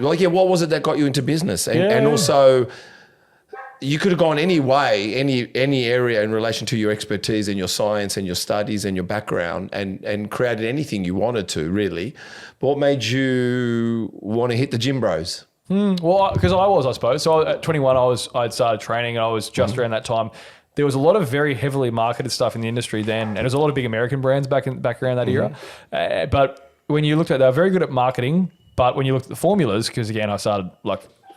what was it that got you into business? And also, you could have gone any way, any area in relation to your expertise and your science and your studies and your background and created anything you wanted to, really. But what made you want to hit the gym bros? Well, because I suppose. So at 21, I'd started training, and I was just around that time. There was a lot of very heavily marketed stuff in the industry then, and there was a lot of big American brands back around that era. But when you looked at it, they were very good at marketing. But when you looked at the formulas, because again, I started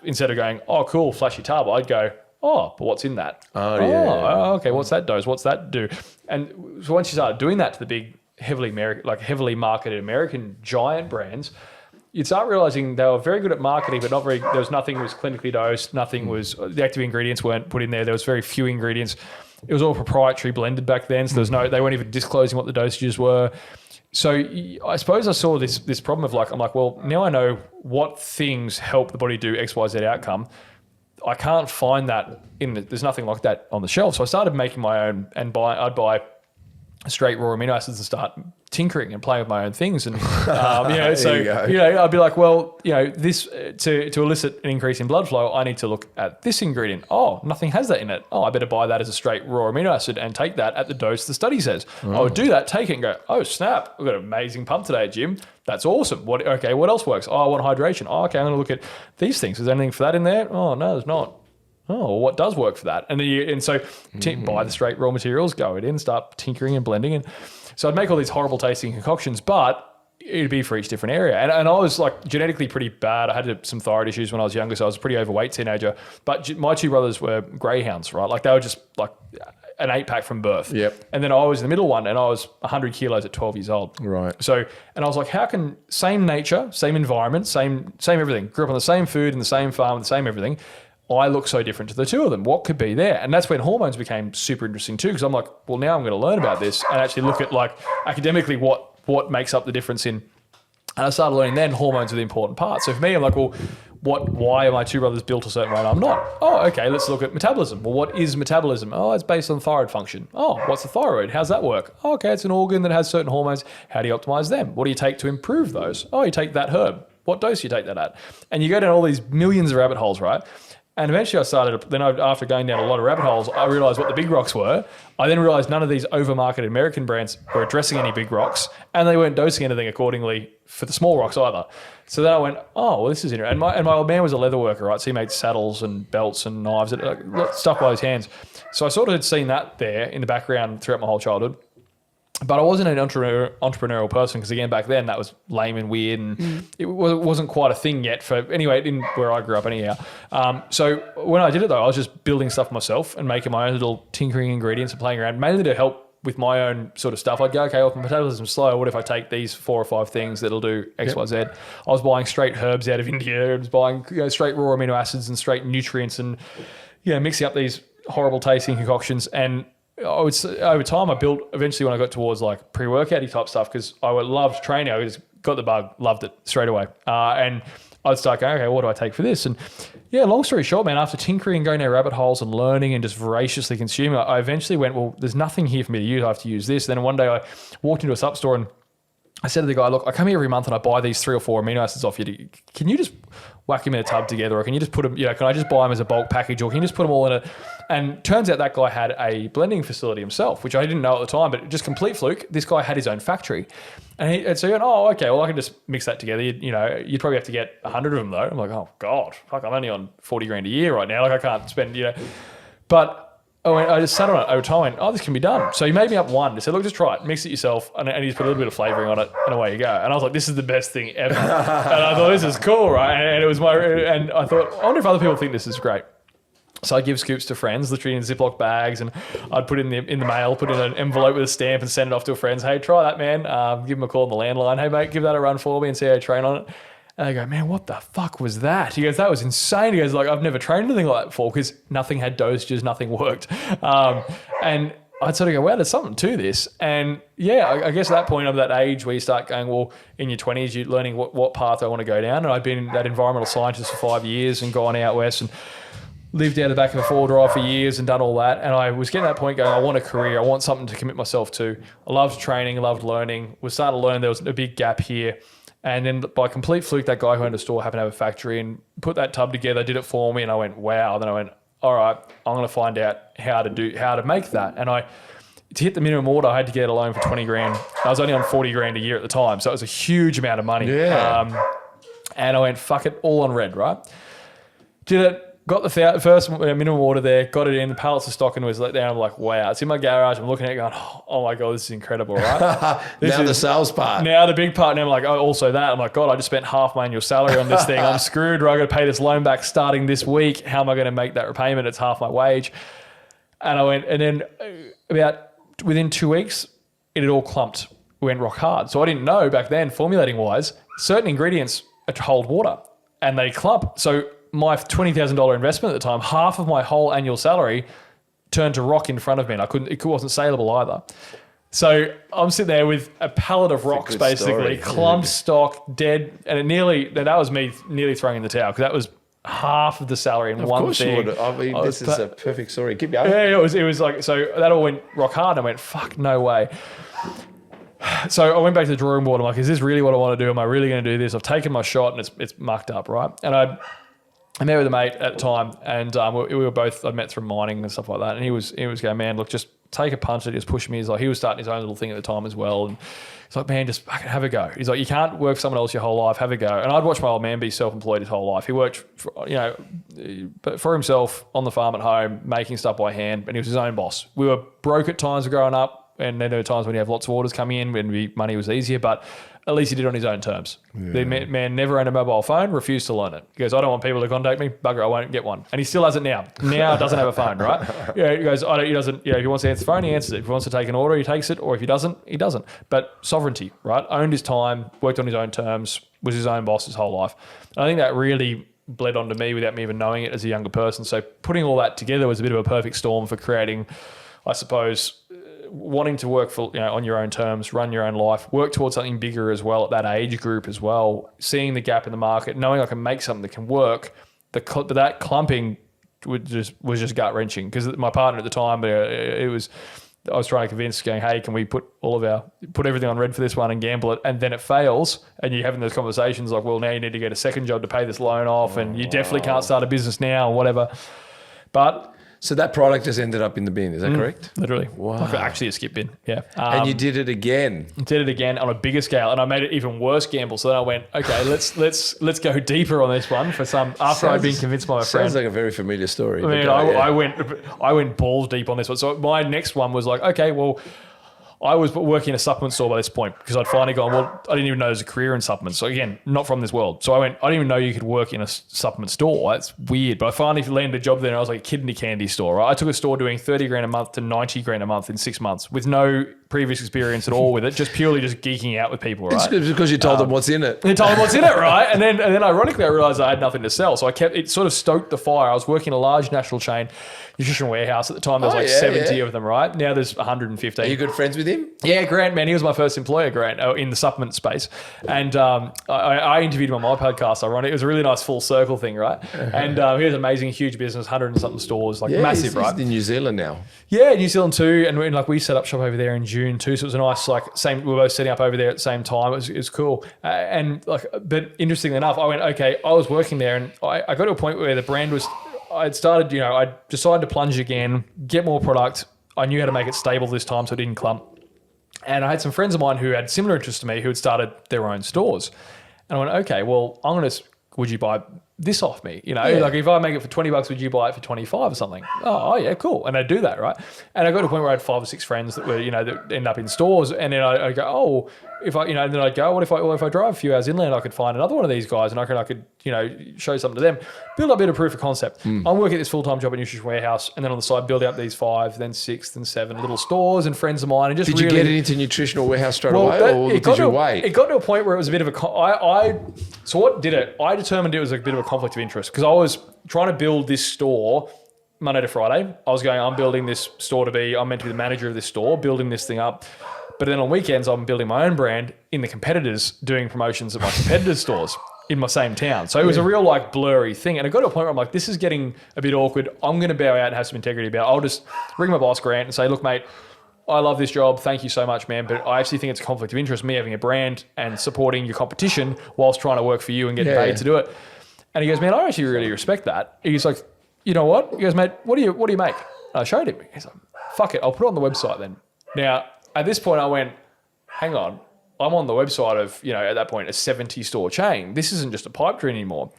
instead of going, oh, cool, flashy tub, I'd go, oh, but what's in that? Okay, what's that dose? What's that do? And so once you started doing that to the big, heavily marketed American giant brands, you'd start realizing they were very good at marketing, but nothing was clinically dosed. Nothing was, the active ingredients weren't put in there. There was very few ingredients. It was all proprietary blended back then. So they weren't even disclosing what the dosages were. So I suppose I saw this problem of I'm like, well, now I know what things help the body do X, Y, Z outcome. I can't find that there's nothing like that on the shelf. So I started making my own and I'd buy straight raw amino acids and start tinkering and playing with my own things. And, I'd be like, well, this to elicit an increase in blood flow, I need to look at this ingredient. Oh, nothing has that in it. Oh, I better buy that as a straight raw amino acid and take that at the dose the study says. I would do that, take it and go, oh, snap, we've got an amazing pump today at gym. That's awesome. What else works? Oh, I want hydration. Oh, okay, I'm going to look at these things. Is there anything for that in there? Oh, no, there's not. Oh, what does work for that? And so buy the straight raw materials, go it in, start tinkering and blending. And so I'd make all these horrible tasting concoctions, but it'd be for each different area. And I was genetically pretty bad. I had some thyroid issues when I was younger, so I was a pretty overweight teenager. But my two brothers were greyhounds, right? They were just an 8-pack from birth. Yep. And then I was the middle one, and I was 100 kilos at 12 years old. Right. So, and I was like, how can same nature, same environment, same everything, grew up on the same food in the same farm, the same everything, I look so different to the two of them. What could be there? And that's when hormones became super interesting too, because I'm like, well, now I'm going to learn about this and actually look at academically what makes up the difference in. And I started learning then hormones are the important part. So for me, I'm like, well, why are my two brothers built a certain way and I'm not? Oh, okay, let's look at metabolism. Well, what is metabolism? Oh, it's based on thyroid function. Oh, what's the thyroid? How's that work? Oh, okay, it's an organ that has certain hormones. How do you optimize them? What do you take to improve those? Oh, you take that herb. What dose do you take that at? And you go down all these millions of rabbit holes, right? And eventually after going down a lot of rabbit holes, I realized what the big rocks were. I then realized none of these over-marketed American brands were addressing any big rocks, and they weren't dosing anything accordingly for the small rocks either. So then I went, oh, well, this is interesting. And my old man was a leather worker, right? So he made saddles and belts and knives, stuff by his hands. So I sort of had seen that there in the background throughout my whole childhood. But I wasn't an entrepreneurial person because, again, back then that was lame and weird and it wasn't quite a thing yet in where I grew up anyhow. So when I did it, though, I was just building stuff myself and making my own little tinkering ingredients and playing around, mainly to help with my own sort of stuff. I'd go, okay, well, if my metabolism's slow, what if I take these 4 or 5 things that'll do X, Y, Z? I was buying straight herbs out of India. I was buying straight raw amino acids and straight nutrients and mixing up these horrible tasting concoctions. And I would say, over time, I built eventually when I got towards pre-workout type stuff, because I loved training. I just got the bug, loved it straight away. And I'd start going, okay, what do I take for this? And long story short, man, after tinkering and going down rabbit holes and learning and just voraciously consuming, I eventually went, well, there's nothing here for me to use. I have to use this. Then one day I walked into a sup store and I said to the guy, look, I come here every month and I buy these 3 or 4 amino acids off you. Can you just whack them in a tub together, or can you just put them, can I just buy them as a bulk package, or can you just put them all in it? And turns out that guy had a blending facility himself, which I didn't know at the time, but just complete fluke. This guy had his own factory. And so he went, oh, okay, well, I can just mix that together. You'd probably have to get 100 of them though. I'm like, oh God, fuck, I'm only on 40 grand a year right now. I can't spend, But I just sat on it over time and went, oh, this can be done. So he made me up one. He said, look, just try it. Mix it yourself. And he just put a little bit of flavoring on it and away you go. And I was like, this is the best thing ever. And I thought, this is cool, right? And it was and I thought, I wonder if other people think this is great. So I'd give scoops to friends, literally in Ziploc bags, and I'd put it in the mail, put it in an envelope with a stamp and send it off to a friend. Hey, try that, man. Give them a call on the landline. Hey, mate, give that a run for me and see how you train on it. And they go, man, what the fuck was that? He goes, that was insane. He goes, I've never trained anything like that before, because nothing had dosages, nothing worked. And I'd sort of go, wow, there's something to this. And I guess at that point of that age where you start going, well, in your 20s, you're learning what path I want to go down. And I'd been that environmental scientist for 5 years and gone out west and lived out the back of a 4-drive for years and done all that. And I was getting to that point going, I want a career. I want something to commit myself to. I loved training, I loved learning. Was starting to learn there was a big gap here. And then by complete fluke, that guy who owned a store happened to have a factory and put that tub together, did it for me. And I went, wow. Then I went, all right, I'm going to find out how to make that. And to hit the minimum order, I had to get a loan for 20 grand. I was only on 40 grand a year at the time. So it was a huge amount of money. Yeah. And I went, fuck it, all on red, right? Did it. Got the first minimum order there, got it in, the pallets of stock and was let down. I'm like, wow. It's in my garage. I'm looking at it going, oh my God, this is incredible, right? The sales part. Now the big part. And I'm like, oh, also that. I'm like, God, I just spent half my annual salary on this thing. I'm screwed. Right? I got to pay this loan back starting this week. How am I going to make that repayment? It's half my wage. And I went, and then about within 2 weeks, it had all clumped. We went rock hard. So I didn't know back then, formulating wise, certain ingredients hold water and they clump. So my $20,000 investment at the time, half of my whole annual salary turned to rock in front of me, and it wasn't saleable either. So I'm sitting there with a pallet of rocks, basically, clumped stock, dead, and that was me nearly throwing in the towel because that was half of the salary in one thing. Of course you would. This is a perfect story. Keep going. Yeah, it was like, so that all went rock hard, and I went, fuck, no way. So I went back to the drawing board. I'm like, is this really what I want to do? Am I really going to do this? I've taken my shot, and it's mucked up, right? And I met with a mate at the time, and we were both, I met through mining and stuff like that. And he was going, man, look, just take a punch at it, just push me. He's like, he was starting his own little thing at the time as well. And he's like, man, just fucking have a go. He's like, you can't work for someone else your whole life, have a go. And I'd watched my old man be self-employed his whole life. He worked, for himself on the farm at home, making stuff by hand, and he was his own boss. We were broke at times growing up, and then there were times when you have lots of orders coming in when money was easier, but at least he did it on his own terms. Yeah. The man never owned a mobile phone, refused to learn it. He goes, I don't want people to contact me. Bugger, I won't get one. And he still has it now. Now doesn't have a phone, right? He goes, he doesn't, if he wants to answer the phone, he answers it. If he wants to take an order, he takes it. Or if he doesn't, he doesn't. But sovereignty, right? Owned his time, worked on his own terms, was his own boss his whole life. And I think that really bled onto me without me even knowing it as a younger person. So putting all that together was a bit of a perfect storm for creating, I suppose, wanting to work for on your own terms, run your own life, work towards something bigger as well at that age group as well, seeing the gap in the market, knowing I can make something that can work. But that clumping was just gut wrenching because my partner at the time, I was trying to convince, going, hey, can we put everything on red for this one and gamble it, and then it fails, and you're having those conversations like, well, now you need to get a second job to pay this loan off, and you definitely can't start a business now or whatever. But so that product just ended up in the bin, is that correct? Literally. Wow. Like actually a skip bin, yeah. And you did it again. Did it again on a bigger scale, and I made it even worse gamble. So then I went, okay, let's go deeper on this one I'd been convinced by my friend. Sounds like a very familiar story. I mean, I went balls deep on this one. So my next one was like, okay, well, I was working in a supplement store by this point because I'd finally gone, well, I didn't even know there was a career in supplements. So again, not from this world. So I didn't even know you could work in a supplement store. That's weird. But I finally landed a job there, and I was like a kidney candy store. Right? I took a store doing 30 grand a month to 90 grand a month in 6 months with no previous experience at all with it, just purely just geeking out with people, right? It's because you told them what's in it. You told them what's in it, right? And then ironically, I realized I had nothing to sell. So it sort of stoked the fire. I was working in a large national chain nutrition warehouse at the time. There was 70 of them, right? Now there's 115. Are you good friends with him? Yeah, Grant, man. He was my first employer, Grant, in the supplement space. And I interviewed him on my podcast, ironic. It was a really nice full circle thing, right? And he has amazing, huge business, 100 and something stores, massive, right? He's in New Zealand now. Yeah, New Zealand too. And we set up shop over there in June too. So it was a nice, we were both setting up over there at the same time. It was cool. But interestingly enough, I went, okay, I was working there, and I got to a point where the brand was, I decided to plunge again, get more product. I knew how to make it stable this time so it didn't clump. And I had some friends of mine who had similar interests to me who had started their own stores. And I went, okay, well, would you buy this off me? Like if I make it for $20, would you buy it for 25 or something? Oh yeah, cool. And I'd do that, right? And I got to a point where I had 5 or 6 friends that were, that end up in stores. And then I go, oh, and then I'd go, what if I drive a few hours inland, I could find another one of these guys, and I could show something to them, build up a bit of proof of concept. I'm working at this full-time job at Nutrition Warehouse, and then on the side, building up these 5, then 6, then 7 little stores and friends of mine. And just did you get it into Nutritional Warehouse straight away, or did you wait? It got to a point where it was a bit of a, so what did it? I determined it was a bit of a conflict of interest because I was trying to build this store Monday to Friday. I was going, I'm building this store I'm meant to be the manager of this store, building this thing up. But then on weekends, I'm building my own brand in the competitors, doing promotions at my competitors' stores in my same town. So it was a real blurry thing. And it got to a point where I'm like, this is getting a bit awkward. I'm going to bow out and have some integrity about it. I'll just ring my boss, Grant, and say, look, mate, I love this job. Thank you so much, man. But I actually think it's a conflict of interest, me having a brand and supporting your competition whilst trying to work for you and getting paid to do it. And he goes, man, I actually really respect that. He's like, you know what? He goes, mate, what do you make? And I showed him. He's like, fuck it, I'll put it on the website then. Now, at this point I went, hang on, I'm on the website of, at that point, a 70 store chain. This isn't just a pipe dream anymore.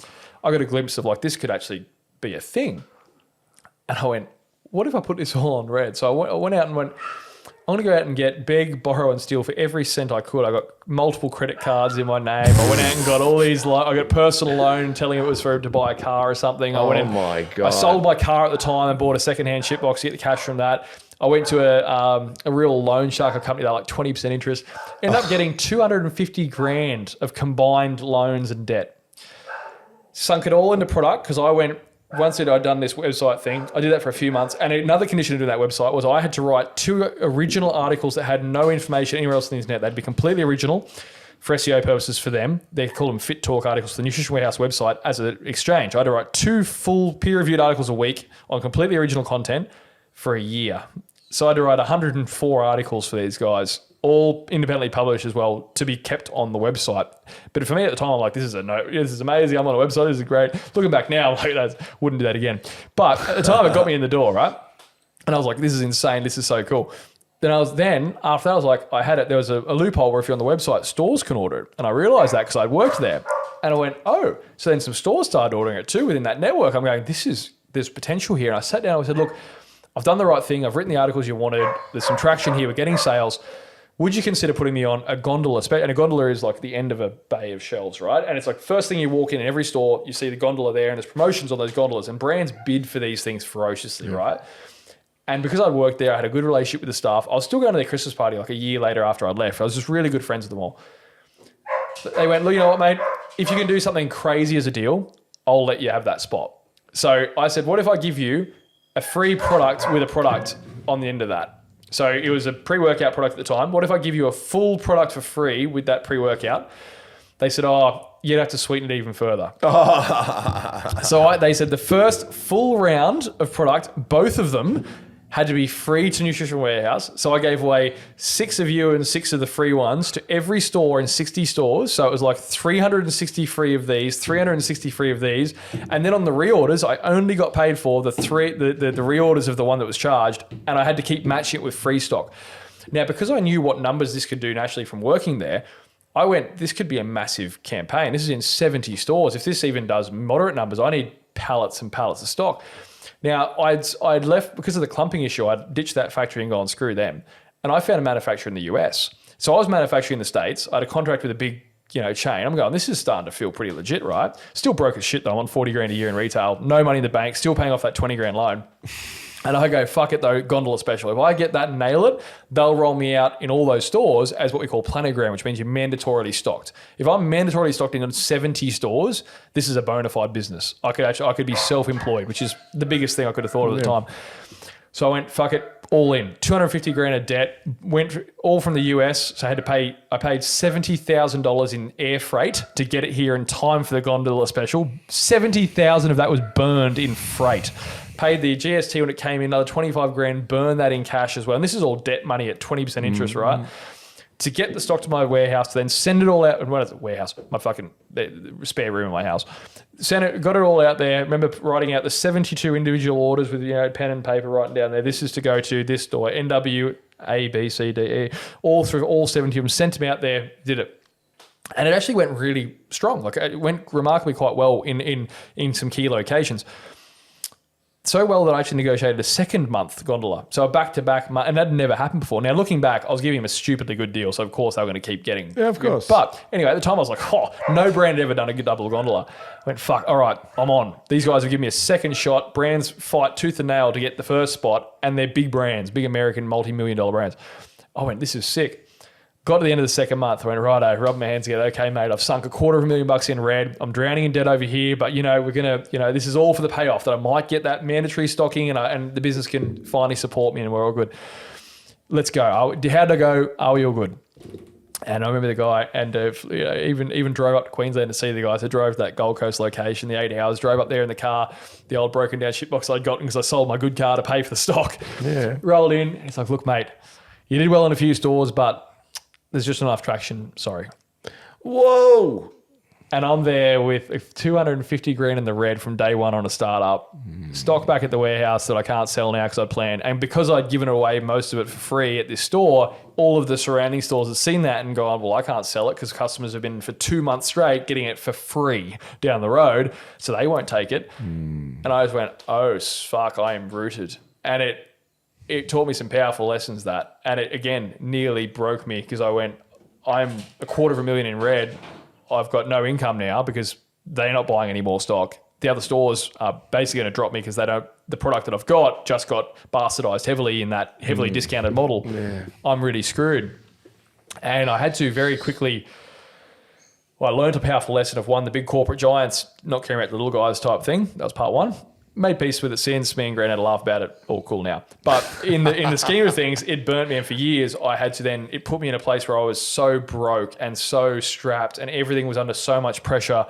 I got a glimpse of like, this could actually be a thing. And I went, what if I put this all on red? So I went out and went, I'm going to go out and beg, borrow and steal for every cent I could. I got multiple credit cards in my name. I went out and got all these, I got personal loan telling it was to buy a car or something. My God. I sold my car at the time and bought a secondhand shitbox to get the cash from that. I went to a real loan shark, a company that like 20% interest. Ended up getting 250 grand of combined loans and debt. Sunk it all into product because I went, once I'd done this website thing, I did that for a few months. And another condition to do that website was I had to write 2 original articles that had no information anywhere else on the internet. They'd be completely original for SEO purposes for them. They call them Fit Talk articles for the Nutrition Warehouse website as an exchange. I had to write 2 full peer-reviewed articles a week on completely original content for a year. So I had to write 104 articles for these guys, all independently published as well, to be kept on the website. But for me at the time, I'm like, this is amazing. I'm on a website. This is great. Looking back now, I'm like, wouldn't do that again. But at the time, it got me in the door, right? And I was like, this is insane. This is so cool. After that, I was like, there was a loophole where if you're on the website, stores can order it. And I realized that because I'd worked there. And I went, oh, so then some stores started ordering it too within that network. I'm going, there's potential here. And I sat down and I said, look, I've done the right thing. I've written the articles you wanted. There's some traction here. We're getting sales. Would you consider putting me on a gondola? And a gondola is like the end of a bay of shelves, right? And it's like first thing you walk in every store, you see the gondola there and there's promotions on those gondolas and brands bid for these things ferociously, right? And because I'd worked there, I had a good relationship with the staff. I was still going to their Christmas party like a year later after I'd left. I was just really good friends with them all. But they went, look, you know what, mate? If you can do something crazy as a deal, I'll let you have that spot. So I said, what if I give you a free product with a product on the end of that? So it was a pre-workout product at the time. What if I give you a full product for free with that pre-workout? They said, you'd have to sweeten it even further. So they said the first full round of product, both of them had to be free to Nutrition Warehouse. So I gave away 6 of you and 6 of the free ones to every store in 60 stores. So it was like 360 free of these, 360 free of these. And then on the reorders, I only got paid for the reorders of the one that was charged. And I had to keep matching it with free stock. Now, because I knew what numbers this could do naturally from working there, I went, this could be a massive campaign. This is in 70 stores. If this even does moderate numbers, I need pallets and pallets of stock. Now, I'd left, because of the clumping issue, I'd ditched that factory and gone, screw them. And I found a manufacturer in the US. So I was manufacturing in the States. I had a contract with a big chain. I'm going, this is starting to feel pretty legit, right? Still broke as shit though. I'm on 40 grand a year in retail. No money in the bank. Still paying off that 20 grand loan. And I go, fuck it though, gondola special. If I get that and nail it, they'll roll me out in all those stores as what we call planogram, which means you're mandatorily stocked. If I'm mandatorily stocked in 70 stores, this is a bona fide business. I could be self-employed, which is the biggest thing I could have thought of at the time. So I went, fuck it, all in. 250 grand of debt, went all from the US. So I paid $70,000 in air freight to get it here in time for the gondola special. 70,000 of that was burned in freight. Paid the GST when it came in, another 25 grand, burned that in cash as well. And this is all debt money at 20% interest, right? To get the stock to my warehouse, to then send it all out. And what is it? Warehouse, my fucking the spare room in my house. Got it all out there. Remember writing out the 72 individual orders with pen and paper, writing down there. This is to go to this store, NW, A, B, C, D, E, all through all 70 of them. Sent them out there, did it. And it actually went really strong. Like it went remarkably quite well in some key locations. So well that I actually negotiated a second month gondola. So a back-to-back month, and that had never happened before. Now, looking back, I was giving him a stupidly good deal, so of course they were going to keep getting. Yeah, of course. But anyway, at the time I was like, no brand had ever done a good double gondola. I went, fuck, all right, I'm on. These guys have given me a second shot. Brands fight tooth and nail to get the first spot, and they're big brands, big American multi-million-dollar brands. I went, this is sick. Got to the end of the second month. I went, righto, rubbed my hands together. Okay, mate, I've sunk $250,000 in red. I'm drowning in debt over here, but we're going to, this is all for the payoff that I might get that mandatory stocking and the business can finally support me and we're all good. Let's go. How'd I go? Are we all good? And I remember the guy and even drove up to Queensland to see the guys. I drove to that Gold Coast location, the 8 hours, drove up there in the car, the old broken down shitbox I'd gotten because I sold my good car to pay for the stock. Yeah. Rolled in. And he's like, look, mate, You did well in a few stores, but there's just enough traction. Sorry. Whoa. And I'm there with 250 grand in the red from day one on a startup, stock back at the warehouse that I can't sell now because I'd planned. And because I'd given away most of it for free at this store, all of the surrounding stores had seen that and gone, well, I can't sell it because customers have been for 2 months straight getting it for free down the road, so they won't take it. And I just went, oh, fuck, I am rooted. And it taught me some powerful lessons that. And it, again, nearly broke me because I went, I'm $250,000 in red. I've got no income now because they're not buying any more stock. The other stores are basically going to drop me because the product that I've got just got bastardized heavily in that heavily discounted model. Yeah. I'm really screwed. And I had to very quickly, I learned a powerful lesson of one, the big corporate giants, not caring about the little guys type thing. That was part one. Made peace with it since. Me and Granddad laugh about it. All cool now. But in the scheme of things, it burnt me. And for years, I had to then, it put me in a place where I was so broke and so strapped and everything was under so much pressure.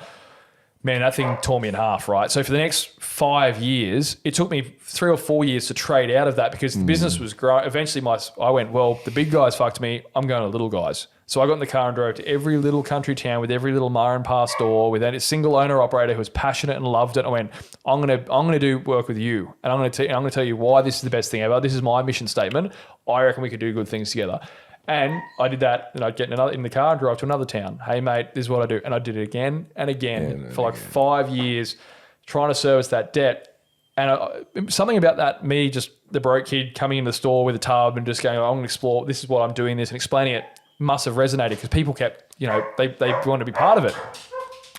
Man, that thing tore me in half, right? So for the next 5 years, it took me 3 or 4 years to trade out of that because the business was growing. Eventually, I went, well, the big guys fucked me. I'm going to little guys. So I got in the car and drove to every little country town with every little ma and pa store with a single owner operator who was passionate and loved it. I went, I'm gonna do work with you, and I'm gonna tell you why this is the best thing ever. This is my mission statement. I reckon we could do good things together. And I did that, and I'd get in the car and drive to another town. Hey mate, this is what I do, and I did it again and again for like 5 years, trying to service that debt. And something about that, me just the broke kid coming in the store with a tub and just going, I'm gonna explore. This is what I'm doing. This and explaining it. Must have resonated because people kept, they want to be part of it.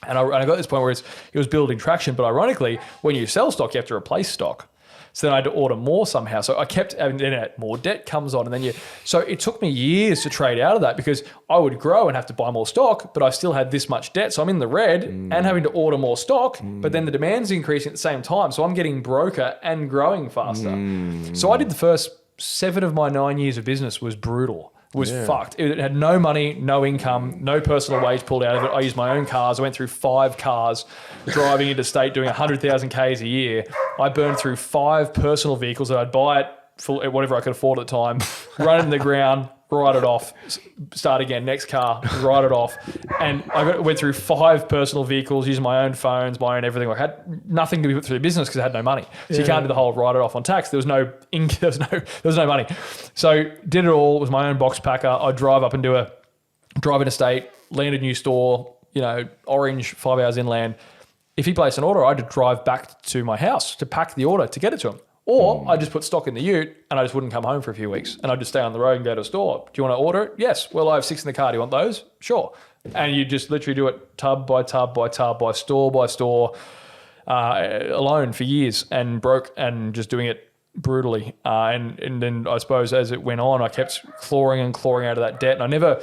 And I got to this point where it was building traction. But ironically, when you sell stock, you have to replace stock. So then I had to order more somehow. So I kept, and then more debt comes on. And then so it took me years to trade out of that because I would grow and have to buy more stock, but I still had this much debt. So I'm in the red and having to order more stock, but then the demand's increasing at the same time. So I'm getting broker and growing faster. So I did the first 7 of my 9 years of business was brutal. Was fucked. It had no money, no income, no personal wage pulled out of it. I used my own cars. I went through 5 cars, driving interstate, doing 100,000 Ks a year. I burned through 5 personal vehicles that I'd buy at whatever I could afford at the time, run it in the ground, write it off, start again, next car, write it off. And I went through 5 personal vehicles, using my own phones, my own everything. I had nothing to be put through the business because I had no money. So you can't do the whole write it off on tax. There was no money. So did it all, was my own box packer. I'd drive up and do a drive interstate, land a new store, Orange, 5 hours inland. If he placed an order, I had to drive back to my house to pack the order to get it to him. Or I just put stock in the ute and I just wouldn't come home for a few weeks and I'd just stay on the road and go to a store. Do you want to order it? Yes. Well, I have 6 in the car. Do you want those? Sure. And you just literally do it tub by tub by tub by store alone for years and broke and just doing it brutally. And then I suppose as it went on, I kept clawing out of that debt and I never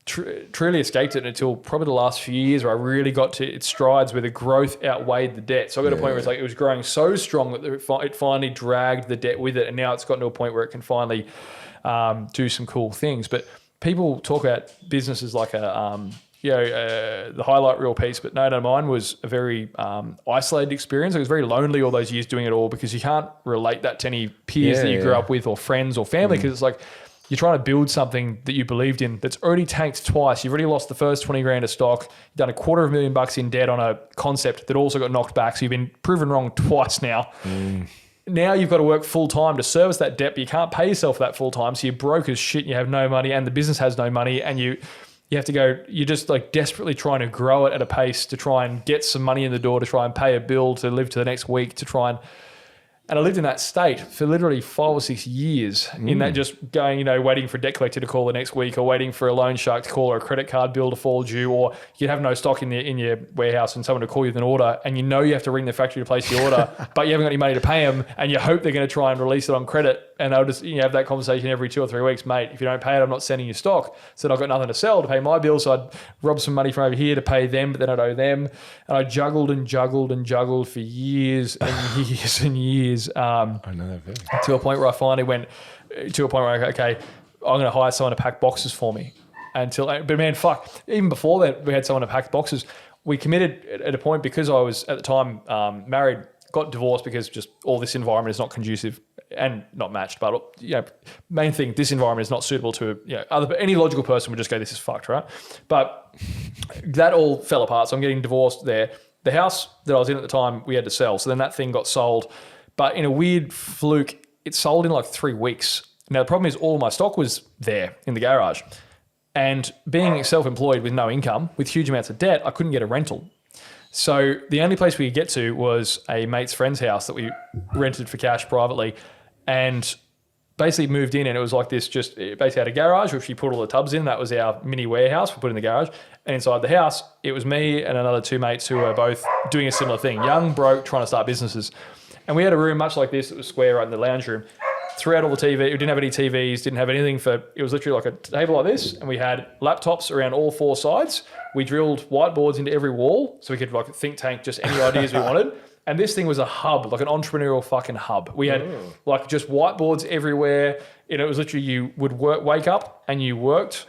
truly escaped it until probably the last few years where I really got to its strides where the growth outweighed the debt. So I got to a point where it was growing so strong that it finally dragged the debt with it. And now it's gotten to a point where it can finally do some cool things. But people talk about businesses like the highlight reel piece, but no, mine was a very isolated experience. I was very lonely all those years doing it all because you can't relate that to any peers that you grew up with or friends or family because it's like, you're trying to build something that you believed in that's already tanked twice. You've already lost the first 20 grand of stock. You've done $250,000 in debt on a concept that also got knocked back. So you've been proven wrong twice now. Now you've got to work full time to service that debt, but you can't pay yourself that full time. So you're broke as shit. You have no money and the business has no money and you have to go, you're just like desperately trying to grow it at a pace to try and get some money in the door, to try and pay a bill, to live to the next week, to try and I lived in that state for literally 5 or 6 years in that just going, waiting for a debt collector to call the next week or waiting for a loan shark to call or a credit card bill to fall due, or you'd have no stock in your warehouse and someone to call you with an order and you have to ring the factory to place the order, but you haven't got any money to pay them and you hope they're going to try and release it on credit and they'll just have that conversation every 2 or 3 weeks. Mate, if you don't pay it, I'm not sending you stock. So I've got nothing to sell to pay my bills. So I'd rob some money from over here to pay them, but then I'd owe them. And I juggled for years and years and years. I know that feeling. To a point where I finally went to a point where okay, I'm going to hire someone to pack boxes for me. But man, fuck, even before that, we had someone to pack boxes. We committed at a point because I was at the time married, got divorced because just all this environment is not conducive and not matched, but main thing, this environment is not suitable to any logical person would just go, this is fucked, right? But that all fell apart. So I'm getting divorced there. The house that I was in at the time, we had to sell. So then that thing got sold. But in a weird fluke, it sold in like 3 weeks. Now, the problem is all my stock was there in the garage. And being self-employed with no income, with huge amounts of debt, I couldn't get a rental. So the only place we could get to was a mate's friend's house that we rented for cash privately, and basically moved in, and it was like this, just it basically had a garage which we put all the tubs in. That was our mini warehouse we put in the garage. And inside the house, it was me and another 2 mates who were both doing a similar thing, young, broke, trying to start businesses. And we had a room much like this. It was square right in the lounge room. Threw out all the TV. We didn't have any TVs, didn't have anything it was literally like a table like this, and we had laptops around all 4 sides. We drilled whiteboards into every wall so we could like think tank just any ideas we wanted. And this thing was a hub, like an entrepreneurial fucking hub. We had like just whiteboards everywhere. And it was literally you would wake up and you worked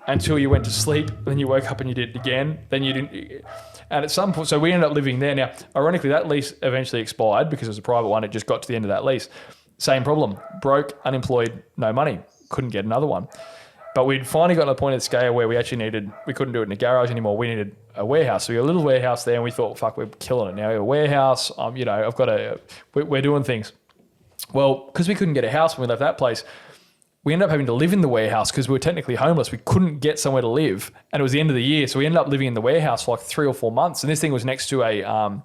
until you went to sleep. Then you woke up and you did it again. Then you didn't. And at some point, so we ended up living there. Now, ironically, that lease eventually expired because it was a private one. It just got to the end of that lease. Same problem. Broke, unemployed, no money. Couldn't get another one. But we'd finally gotten to the point of the scale where we couldn't do it in the garage anymore. We needed a warehouse. So we had a little warehouse there, and we thought, fuck, we're killing it now. We have a warehouse. We're doing things. Well, because we couldn't get a house when we left that place, we ended up having to live in the warehouse because we were technically homeless. We couldn't get somewhere to live, and it was the end of the year. So we ended up living in the warehouse for like 3 or 4 months. And this thing was next to a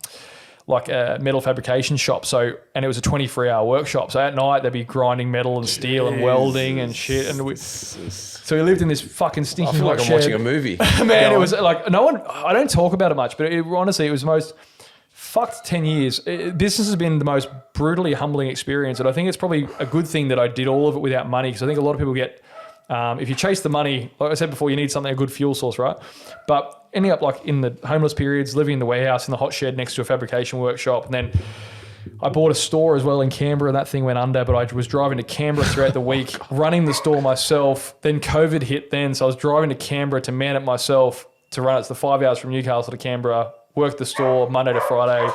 metal fabrication shop. And it was a 24-hour workshop. So at night they'd be grinding metal and steel and welding and shit. And so we lived in this fucking stinking I feel like I'm watching a movie. Man, it was like I don't talk about it much, but honestly, it was the most fucked 10 years. Business has been the most brutally humbling experience. And I think it's probably a good thing that I did all of it without money, because I think a lot of people get, if you chase the money, like I said before, you need something, a good fuel source, right? But ending up like in the homeless periods, living in the warehouse in the hot shed next to a fabrication workshop. And then I bought a store as well in Canberra, and that thing went under, but I was driving to Canberra throughout the week, running the store myself. Then COVID hit then, so I was driving to Canberra to man it myself to run it. It's the 5 hours from Newcastle to Canberra, work the store Monday to Friday,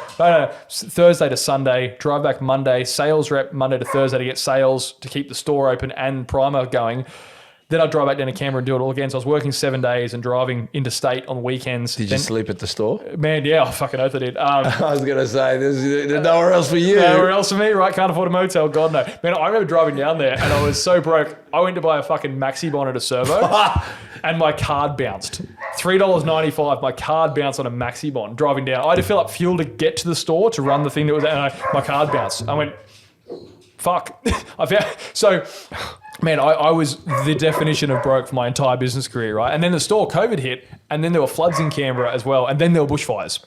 Thursday to Sunday, drive back Monday, sales rep Monday to Thursday to get sales to keep the store open and primer going. Then I'd drive back down to Canberra and do it all again. So I was working 7 days and driving interstate on weekends. Did you sleep at the store? Man, yeah, I fucking oath I did. I was going to say, there's nowhere else for you. Nowhere else for me, right? Can't afford a motel, God no. Man, I remember driving down there and I was so broke. I went to buy a fucking maxi bon at a servo and my card bounced. $3.95, my card bounced on a maxi bon driving down. I had to fill up fuel to get to the store to run the thing that was there, and my card bounced. I went, fuck. Man, I was the definition of broke for my entire business career, right? And then the store, COVID hit, and then there were floods in Canberra as well, and then there were bushfires.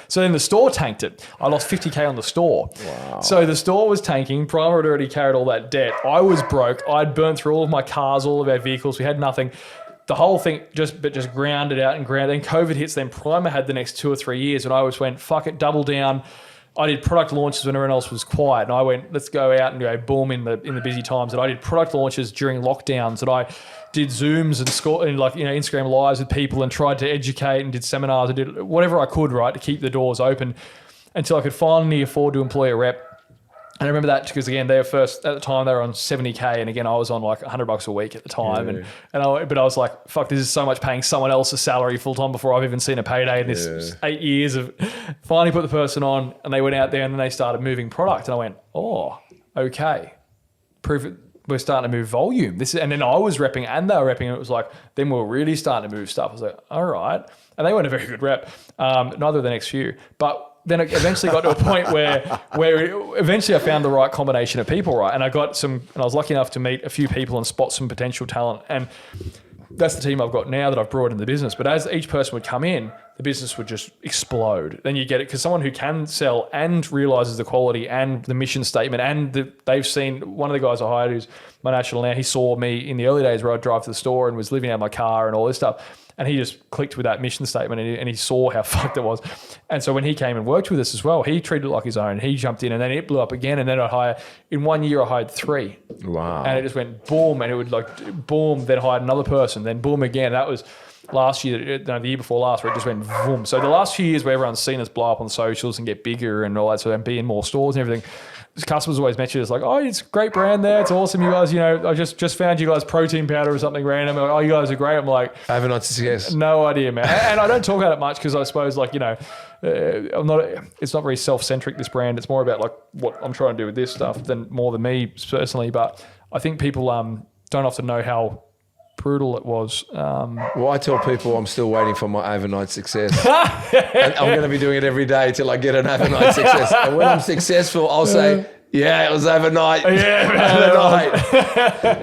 So then the store tanked it. I lost 50K on the store. Wow. So the store was tanking. Primer had already carried all that debt. I was broke. I'd burnt through all of my cars, all of our vehicles. We had nothing. The whole thing just grounded out and ground. Then COVID hits, then Primer had the next 2 or 3 years, and I always went, fuck it, double down. I did product launches when everyone else was quiet, and I went, let's go out and go boom in the busy times. And I did product launches during lockdowns, and I did Zooms and Instagram lives with people and tried to educate and did seminars. I did whatever I could, right, to keep the doors open until I could finally afford to employ a rep. And I remember that because, again, they were first, at the time, they were on 70K. And again, I was on like $100 a week at the time. Yeah. But I was like, fuck, this is so much paying someone else a salary full time before I've even seen a payday in this 8 years of finally put the person on. And they went out there and then they started moving product. And I went, oh, okay. Proof it. We're starting to move volume. And then I was repping and they were repping. And it was like, then we were really starting to move stuff. I was like, all right. And they weren't a very good rep. Neither of the next few. But then it eventually got to a point where eventually I found the right combination of people, right? And I was lucky enough to meet a few people and spot some potential talent. And that's the team I've got now that I've brought in the business. But as each person would come in, the business would just explode. Then you get it because someone who can sell and realizes the quality and the mission statement and they've seen, one of the guys I hired who's my national now, he saw me in the early days where I'd drive to the store and was living out of my car and all this stuff. And he just clicked with that mission statement and he saw how fucked it was. And so when he came and worked with us as well, he treated it like his own. He jumped in and then it blew up again. And then in 1 year, I hired 3. Wow. And it just went boom. And it would like boom, then hired another person, then boom again. last year, no, the year before last, where it just went boom. So the last few years where everyone's seen us blow up on socials and get bigger and all that sort of, and be in more stores and everything, customers always mention us like, oh, it's a great brand there. It's awesome. You guys, I just found you guys protein powder or something random. Like, oh, you guys are great. I'm like, Overnight success. No idea, man. And I don't talk about it much because I suppose it's not very self-centric, this brand. It's more about like what I'm trying to do with this stuff more than me personally. But I think people don't often know how brutal it was. Well, I tell people I'm still waiting for my overnight success. And I'm going to be doing it every day till I get an overnight success. And when I'm successful, I'll say, yeah, it was overnight. Yeah, man. Overnight.